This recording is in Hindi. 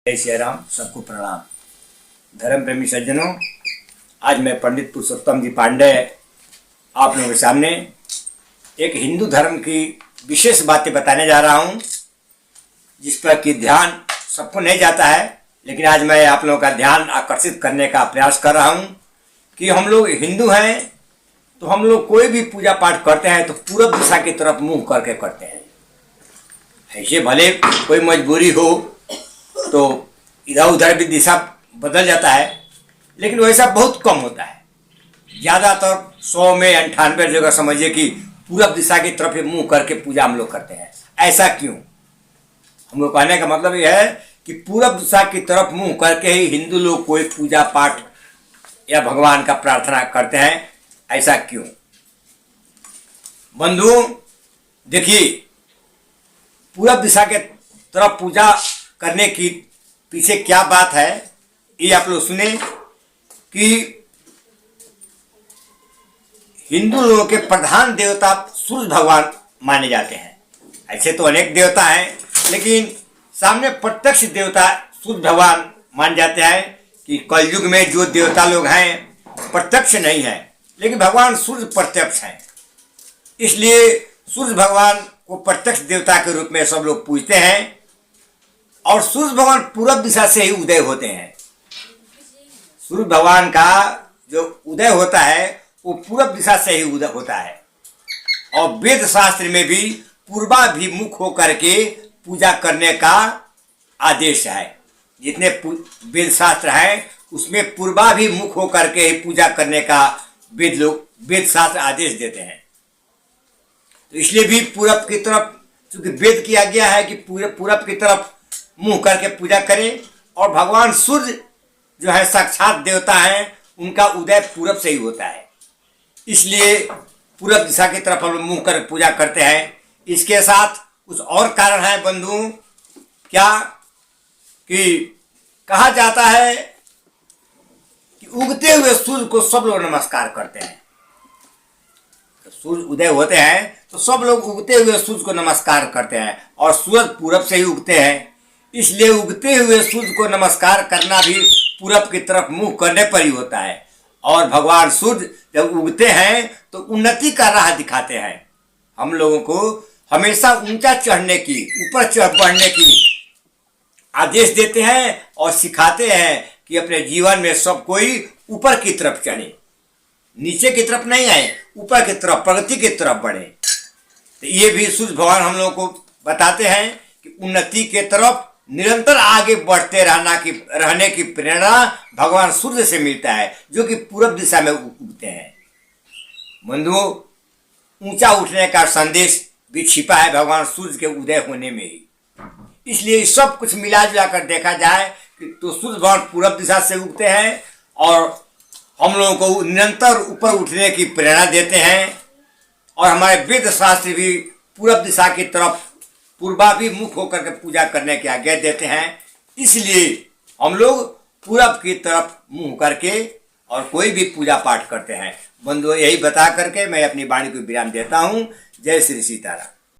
जय श्री राम। सबको प्रणाम। धर्म प्रेमी सज्जनों, आज मैं पंडित पुरुषोत्तम जी पांडे आप लोगों के सामने एक हिंदू धर्म की विशेष बातें बताने जा रहा हूं, जिस पर कि ध्यान सबको नहीं जाता है, लेकिन आज मैं आप लोगों का ध्यान आकर्षित करने का प्रयास कर रहा हूं कि हम लोग हिंदू हैं तो हम लोग कोई भी पूजा पाठ करते हैं तो पूरब दिशा की तरफ मुंह करके करते हैं। ऐसे भले कोई मजबूरी हो तो इधर उधर भी दिशा बदल जाता है, लेकिन वैसा बहुत कम होता है। ज़्यादातर 100 में 98 जगह समझिए कि पूरब दिशा की तरफ मुंह करके पूजा हम लोग करते हैं। ऐसा क्यों? हम लोग कहने का मतलब यह है कि पूरब दिशा की तरफ मुंह करके ही हिंदू लोग कोई पूजा पाठ या भगवान का प्रार्थना करते हैं। ऐसा क्यों? बंधु देखिए, पूरब दिशा के तरफ पूजा करने की पीछे क्या बात है, ये आप लोग सुने कि हिंदू लोगों के प्रधान देवता सूर्य भगवान माने जाते हैं। ऐसे तो अनेक देवता हैं, लेकिन सामने प्रत्यक्ष देवता सूर्य भगवान मान जाते हैं कि कलयुग में जो देवता लोग हैं प्रत्यक्ष नहीं है, लेकिन भगवान सूर्य प्रत्यक्ष हैं। इसलिए सूर्य भगवान को प्रत्यक्ष देवता के रूप में सब लोग पूजते हैं। और सूर्य भगवान पूरब दिशा से ही उदय होते हैं। सूर्य भगवान का जो उदय होता है वो पूरब दिशा से ही उदय होता है। और वेद शास्त्र में भी पूर्वाभिमुख होकर के पूजा करने का आदेश है। जितने वेद शास्त्र हैं उसमें पूर्वाभिमुख होकर के ही पूजा करने का वेद शास्त्र आदेश देते हैं। तो इसलिए भी पूरब की तरफ, चूंकि वेद किया गया है कि पूरब की तरफ मुंह करके पूजा करें, और भगवान सूर्य जो है साक्षात देवता हैं, उनका उदय पूरब से ही होता है। इसलिए पूरब दिशा की तरफ हम मुंह कर पूजा करते हैं। इसके साथ कुछ और कारण है बंधु, क्या कि कहा जाता है कि उगते हुए सूर्य को सब लोग नमस्कार करते हैं। तो सूर्य उदय होते हैं तो सब लोग उगते हुए सूर्य को नमस्कार करते हैं, और सूरज पूरब से ही उगते हैं। इसलिए उगते हुए सूर्य को नमस्कार करना भी पूरब की तरफ मुंह करने पर ही होता है। और भगवान सूर्य जब उगते हैं तो उन्नति का राह दिखाते हैं। हम लोगों को हमेशा ऊंचा चढ़ने की, ऊपर बढ़ने की आदेश देते हैं और सिखाते हैं कि अपने जीवन में सब कोई ऊपर की तरफ चढ़े, नीचे की तरफ नहीं आए, ऊपर की तरफ, प्रगति की तरफ बढ़े। तो ये भी सूर्य भगवान हम लोगों को बताते हैं कि उन्नति के तरफ निरंतर आगे बढ़ते रहने की प्रेरणा भगवान सूर्य से मिलता है, जो कि पूरब दिशा में उगते हैं। बंधुओं, ऊंचा उठने का संदेश भी छिपा है भगवान सूर्य के उदय होने में ही। इसलिए सब कुछ मिला जुला कर देखा जाए कि तो सूर्य भगवान पूरब दिशा से उगते हैं और हम लोगों को निरंतर ऊपर उठने की प्रेरणा देते हैं। और हमारे वेद शास्त्र भी पूरब दिशा की तरफ पूर्वाभिमुख होकर के पूजा करने की आज्ञा देते हैं। इसलिए हम लोग पूरब की तरफ मुंह करके और कोई भी पूजा पाठ करते हैं। बंधुओं, यही बता करके मैं अपनी वाणी को विराम देता हूँ। जय श्री सीताराम।